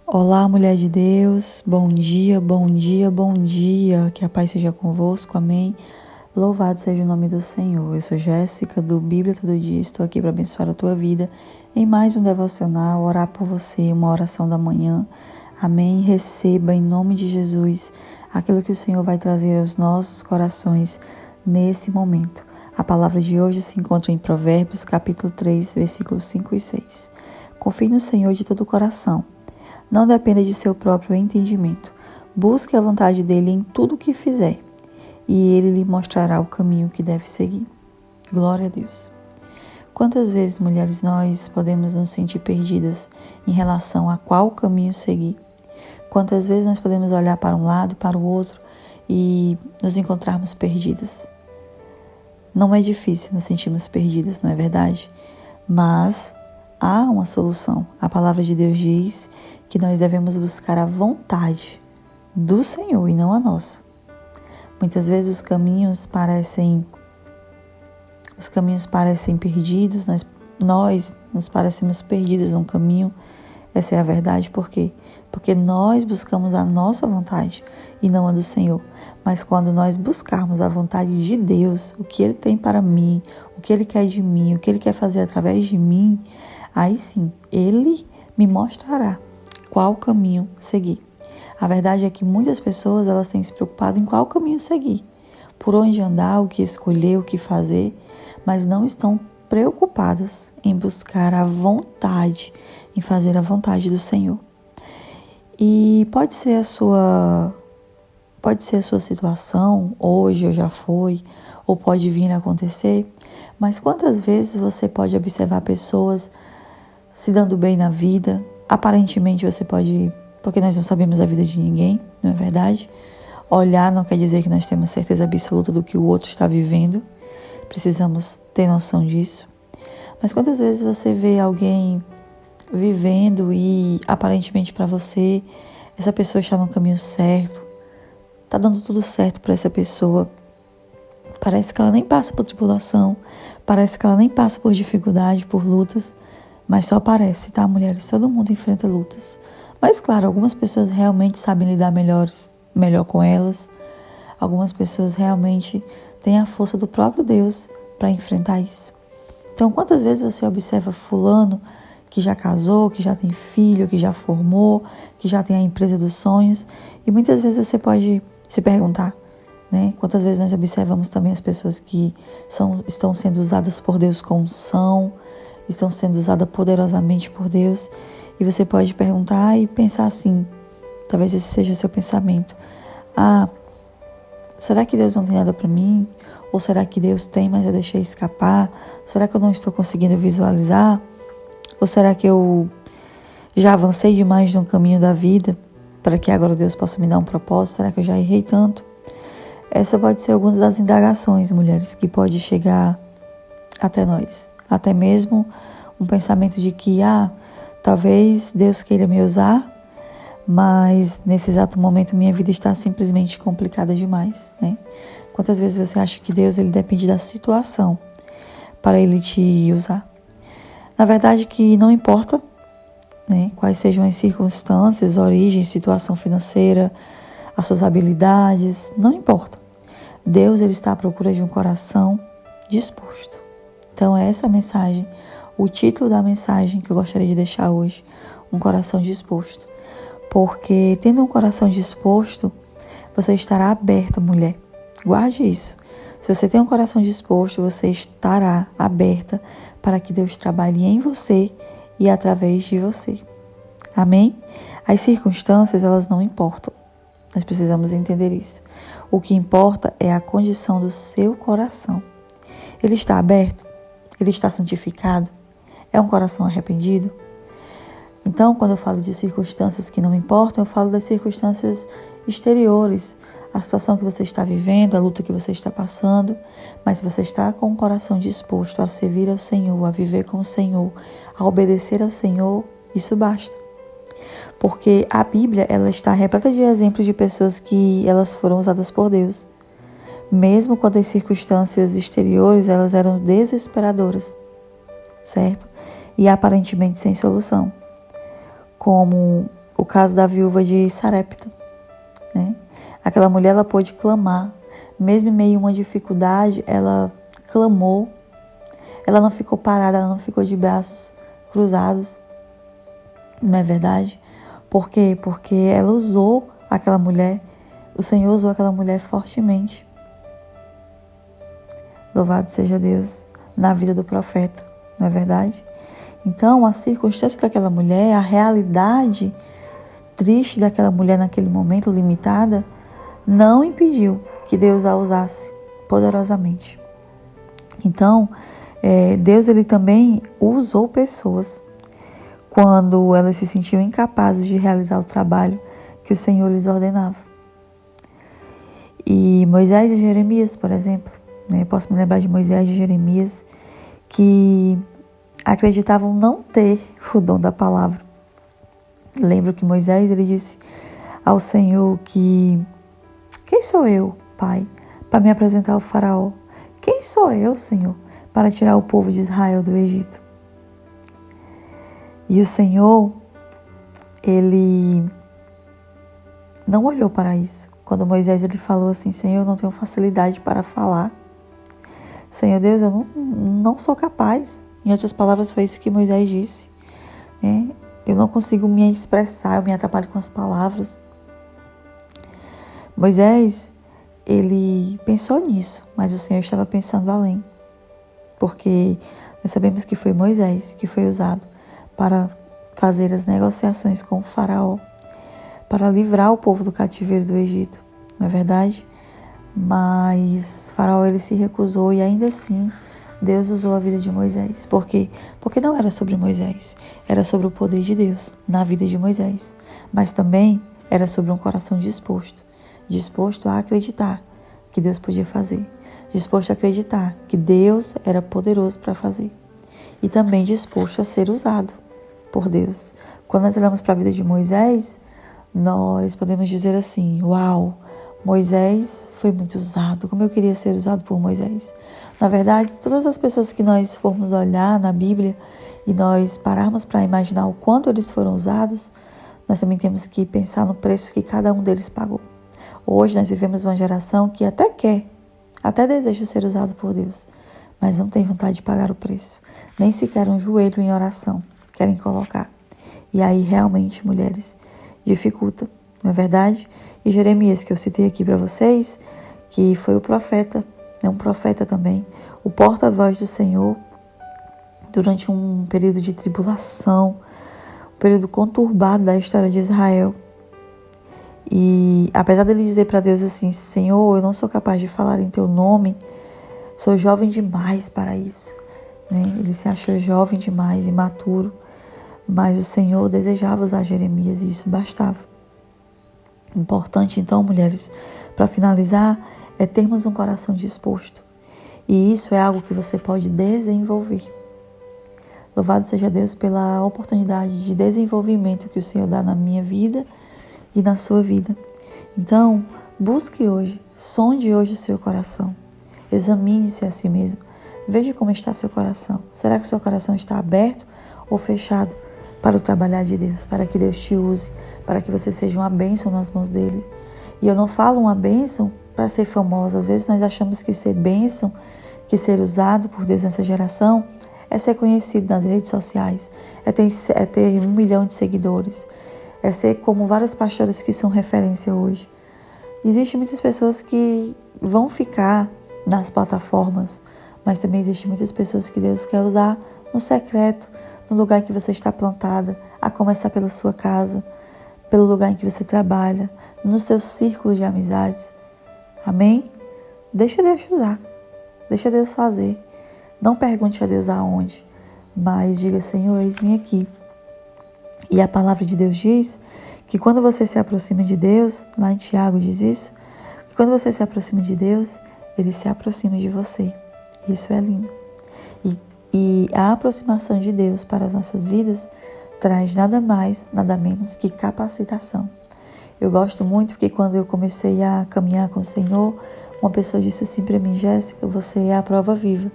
Olá, mulher de Deus, bom dia, bom dia, bom dia, que a paz seja convosco, amém. Louvado seja o nome do Senhor. Eu sou Jéssica, do Bíblia Todo Dia, estou aqui para abençoar a tua vida em mais um devocional, orar por você, uma oração da manhã, amém. Receba em nome de Jesus aquilo que o Senhor vai trazer aos nossos corações nesse momento. A palavra de hoje se encontra em Provérbios, capítulo 3, versículos 5 e 6. Confie no Senhor de todo o coração. Não dependa de seu próprio entendimento. Busque a vontade dele em tudo o que fizer, e ele lhe mostrará o caminho que deve seguir. Glória a Deus. Quantas vezes, mulheres, nós podemos nos sentir perdidas em relação a qual caminho seguir? Quantas vezes nós podemos olhar para um lado, para o outro e nos encontrarmos perdidas? Não é difícil nos sentirmos perdidas, não é verdade? Mas há uma solução. A palavra de Deus diz que nós devemos buscar a vontade do Senhor e não a nossa. Muitas vezes os caminhos parecem perdidos, nós nos parecemos perdidos num caminho. Essa é a verdade, por quê? Porque nós buscamos a nossa vontade e não a do Senhor. Mas quando nós buscarmos a vontade de Deus, o que Ele tem para mim, o que Ele quer de mim, o que Ele quer fazer através de mim, aí sim, Ele me mostrará qual caminho seguir. A verdade é que muitas pessoas elas têm se preocupado em qual caminho seguir, por onde andar, o que escolher, o que fazer, mas não estão preocupadas em buscar a vontade, em fazer a vontade do Senhor. E pode ser a sua situação, hoje ou já foi, ou pode vir a acontecer, mas quantas vezes você pode observar pessoas se dando bem na vida? Aparentemente você pode, porque nós não sabemos a vida de ninguém, não é verdade? Olhar não quer dizer que nós temos certeza absoluta do que o outro está vivendo. Precisamos ter noção disso. Mas quantas vezes você vê alguém vivendo e aparentemente para você, essa pessoa está no caminho certo, está dando tudo certo para essa pessoa. Parece que ela nem passa por tribulação, parece que ela nem passa por dificuldade, por lutas, mas só parece, tá, mulheres? Todo mundo enfrenta lutas. Mas claro, algumas pessoas realmente sabem lidar melhor com elas. Algumas pessoas realmente têm a força do próprio Deus para enfrentar isso. Então, quantas vezes você observa fulano que já casou, que já tem filho, que já formou, que já tem a empresa dos sonhos, e muitas vezes você pode se perguntar, né? Quantas vezes nós observamos também as pessoas que estão sendo usadas por Deus com unção, estão sendo usadas poderosamente por Deus, e você pode perguntar e pensar assim, talvez esse seja o seu pensamento: será que Deus não tem nada para mim? Ou será que Deus tem, mas eu deixei escapar? Será que eu não estou conseguindo visualizar? Ou será que eu já avancei demais no caminho da vida para que agora Deus possa me dar um propósito? Será que eu já errei tanto? Essa pode ser algumas das indagações, mulheres, que pode chegar até nós. Até mesmo um pensamento de que, talvez Deus queira me usar, mas nesse exato momento minha vida está simplesmente complicada demais, né? Quantas vezes você acha que Deus ele depende da situação para Ele te usar? Na verdade que não importa, né, quais sejam as circunstâncias, origem, situação financeira, as suas habilidades, não importa. Deus ele está à procura de um coração disposto. Então é essa a mensagem, o título da mensagem que eu gostaria de deixar hoje: um coração disposto. Porque tendo um coração disposto, você estará aberta, mulher. Guarde isso. Se você tem um coração disposto, você estará aberta para que Deus trabalhe em você e através de você. Amém? As circunstâncias, elas não importam. Nós precisamos entender isso. O que importa é a condição do seu coração. Ele está aberto? Ele está santificado? É um coração arrependido? Então, quando eu falo de circunstâncias que não importam, eu falo das circunstâncias exteriores, a situação que você está vivendo, a luta que você está passando, mas se você está com o coração disposto a servir ao Senhor, a viver com o Senhor, a obedecer ao Senhor, isso basta. Porque a Bíblia, ela está repleta de exemplos de pessoas que elas foram usadas por Deus, mesmo quando as circunstâncias exteriores elas eram desesperadoras, certo? E aparentemente sem solução. Como o caso da viúva de Sarepta, né? Aquela mulher, ela pôde clamar, mesmo em meio a uma dificuldade, ela clamou, ela não ficou parada, ela não ficou de braços cruzados, não é verdade? Por quê? Porque ela usou aquela mulher, o Senhor usou aquela mulher fortemente. Louvado seja Deus na vida do profeta, não é verdade? Então, a circunstância daquela mulher, a realidade triste daquela mulher naquele momento, limitada, não impediu que Deus a usasse poderosamente. Então, Deus ele também usou pessoas quando elas se sentiam incapazes de realizar o trabalho que o Senhor lhes ordenava. E Moisés e Jeremias, por exemplo, né? Eu posso me lembrar de Moisés e Jeremias, que acreditavam não ter o dom da palavra. Lembro que Moisés ele disse ao Senhor que: quem sou eu, Pai, para me apresentar ao faraó? Quem sou eu, Senhor, para tirar o povo de Israel do Egito? E o Senhor, ele não olhou para isso. Quando Moisés ele falou assim: Senhor, eu não tenho facilidade para falar. Senhor Deus, eu não sou capaz. Em outras palavras, foi isso que Moisés disse, né? Eu não consigo me expressar, eu me atrapalho com as palavras. Moisés, ele pensou nisso, mas o Senhor estava pensando além. Porque nós sabemos que foi Moisés que foi usado para fazer as negociações com o faraó, para livrar o povo do cativeiro do Egito, não é verdade? Mas faraó ele se recusou e ainda assim Deus usou a vida de Moisés. Por quê? Porque não era sobre Moisés, era sobre o poder de Deus na vida de Moisés. Mas também era sobre um coração disposto a acreditar que Deus podia fazer, disposto a acreditar que Deus era poderoso para fazer e também disposto a ser usado por Deus. Quando nós olhamos para a vida de Moisés, nós podemos dizer assim: uau, Moisés foi muito usado, como eu queria ser usado por Moisés. Na verdade, todas as pessoas que nós formos olhar na Bíblia e nós pararmos para imaginar o quanto eles foram usados, nós também temos que pensar no preço que cada um deles pagou. Hoje nós vivemos uma geração que até quer, até deseja ser usado por Deus, mas não tem vontade de pagar o preço, nem sequer um joelho em oração querem colocar. E aí realmente, mulheres, dificulta, não é verdade? E Jeremias, que eu citei aqui para vocês, que foi o profeta, um profeta também, o porta-voz do Senhor durante um período de tribulação, um período conturbado da história de Israel. E apesar dele dizer para Deus assim: Senhor, eu não sou capaz de falar em teu nome, sou jovem demais para isso, né? Ele se achou jovem demais, imaturo, mas o Senhor desejava usar Jeremias e isso bastava. Importante então, mulheres, para finalizar, é termos um coração disposto. E isso é algo que você pode desenvolver. Louvado seja Deus pela oportunidade de desenvolvimento que o Senhor dá na minha vida e na sua vida. Então, busque hoje, sonde hoje o seu coração. Examine-se a si mesmo. Veja como está seu coração. Será que o seu coração está aberto ou fechado para o trabalhar de Deus, para que Deus te use, para que você seja uma bênção nas mãos dele? E eu não falo uma bênção para ser famosa. Às vezes nós achamos que ser bênção, que ser usado por Deus nessa geração, é ser conhecido nas redes sociais, é ter 1 milhão de seguidores, é ser como várias pastoras que são referência hoje. Existem muitas pessoas que vão ficar nas plataformas, mas também existem muitas pessoas que Deus quer usar no secreto, no lugar em que você está plantada, a começar pela sua casa, pelo lugar em que você trabalha, no seu círculo de amizades. Amém? Deixa Deus te usar, deixa Deus fazer. Não pergunte a Deus aonde, mas diga: Senhor, eis-me aqui. E a palavra de Deus diz que quando você se aproxima de Deus, lá em Tiago diz isso, que quando você se aproxima de Deus, Ele se aproxima de você. Isso é lindo. E a aproximação de Deus para as nossas vidas traz nada mais, nada menos que capacitação. Eu gosto muito porque quando eu comecei a caminhar com o Senhor, uma pessoa disse assim para mim: Jéssica, você é a prova viva,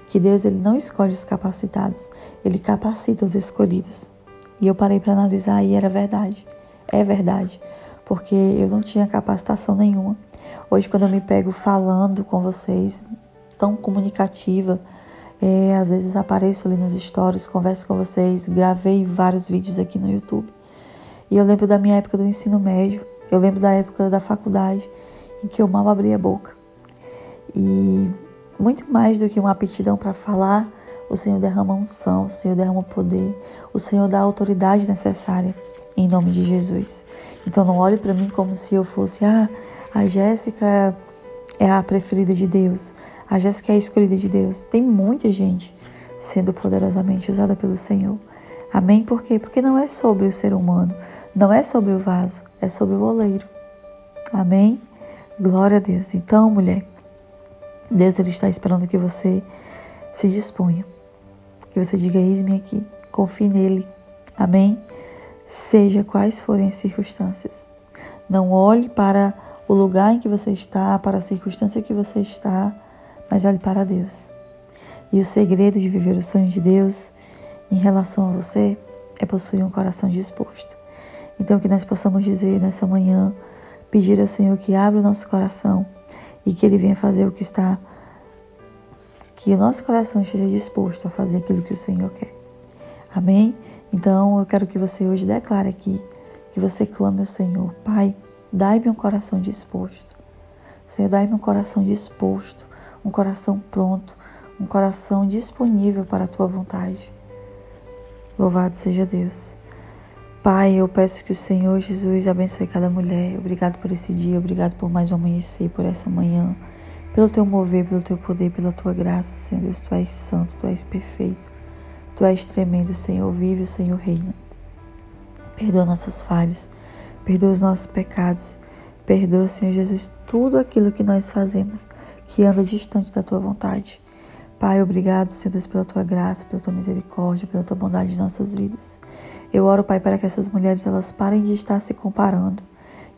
que Deus ele não escolhe os capacitados, Ele capacita os escolhidos. E eu parei para analisar e era verdade. é verdade, porque eu não tinha capacitação nenhuma. Hoje, quando eu me pego falando com vocês, tão comunicativa, às vezes apareço ali nos stories, converso com vocês, gravei vários vídeos aqui no YouTube. E eu lembro da minha época do ensino médio, eu lembro da época da faculdade, em que eu mal abria a boca. E muito mais do que uma aptidão para falar, o Senhor derrama unção, o Senhor derrama poder, o Senhor dá a autoridade necessária em nome de Jesus. Então não olhe para mim como se eu fosse, a Jéssica é a preferida de Deus, a Jéssica é a escolhida de Deus. Tem muita gente sendo poderosamente usada pelo Senhor. Amém? Por quê? Porque não é sobre o ser humano, não é sobre o vaso, é sobre o oleiro. Amém? Glória a Deus. Então, mulher, Deus ele está esperando que você se disponha, que você diga, eis-me aqui, confie nele. Amém? Seja quais forem as circunstâncias. Não olhe para o lugar em que você está, para a circunstância que você está, mas olhe para Deus. E o segredo de viver o sonho de Deus em relação a você é possuir um coração disposto. Então que nós possamos dizer nessa manhã, pedir ao Senhor que abra o nosso coração e que Ele venha fazer o que está, que o nosso coração esteja disposto a fazer aquilo que o Senhor quer. Amém? Então eu quero que você hoje declare aqui, que você clame ao Senhor, Pai, dai-me um coração disposto. Senhor, dai-me um coração disposto, um coração pronto, um coração disponível para a Tua vontade. Louvado seja Deus. Pai, eu peço que o Senhor Jesus abençoe cada mulher. Obrigado por esse dia, obrigado por mais um amanhecer, por essa manhã, pelo Teu mover, pelo Teu poder, pela Tua graça, Senhor Deus. Tu és santo, Tu és perfeito, Tu és tremendo, Senhor, vive, o Senhor reina. Perdoa nossas falhas, perdoa os nossos pecados, perdoa, Senhor Jesus, tudo aquilo que nós fazemos que anda distante da Tua vontade. Pai, obrigado, Senhor Deus, pela Tua graça, pela Tua misericórdia, pela Tua bondade em nossas vidas. Eu oro, Pai, para que essas mulheres elas parem de estar se comparando,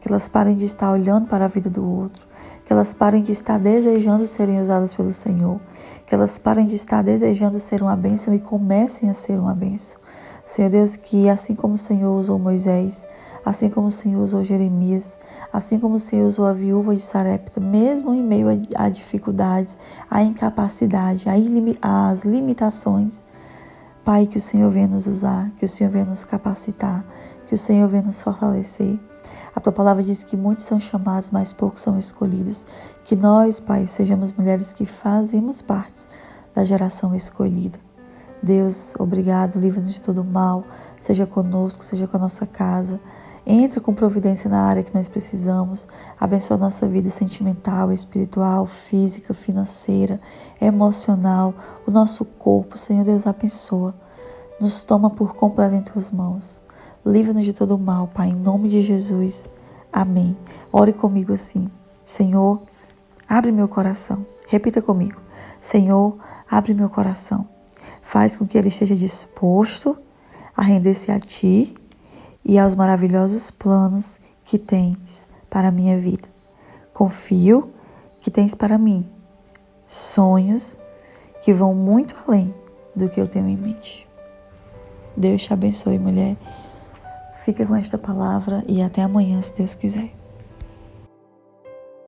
que elas parem de estar olhando para a vida do outro, que elas parem de estar desejando serem usadas pelo Senhor, que elas parem de estar desejando ser uma bênção e comecem a ser uma bênção. Senhor Deus, que assim como o Senhor usou Moisés, assim como o Senhor usou Jeremias, assim como o Senhor usou a viúva de Sarepta, mesmo em meio a dificuldades, à incapacidade, às limitações, Pai, que o Senhor venha nos usar, que o Senhor venha nos capacitar, que o Senhor venha nos fortalecer. A Tua palavra diz que muitos são chamados, mas poucos são escolhidos. Que nós, Pai, sejamos mulheres que fazemos parte da geração escolhida. Deus, obrigado, livra-nos de todo mal, seja conosco, seja com a nossa casa. Entra com providência na área que nós precisamos. Abençoa a nossa vida sentimental, espiritual, física, financeira, emocional, o nosso corpo. Senhor Deus, abençoa. Nos toma por completo em Tuas mãos. Livra-nos de todo mal, Pai, em nome de Jesus. Amém. Ore comigo assim. Senhor, abre meu coração. Repita comigo. Senhor, abre meu coração. Faz com que ele esteja disposto a render-se a Ti e aos maravilhosos planos que tens para a minha vida. Confio que tens para mim sonhos que vão muito além do que eu tenho em mente. Deus te abençoe, mulher. Fica com esta palavra e até amanhã, se Deus quiser.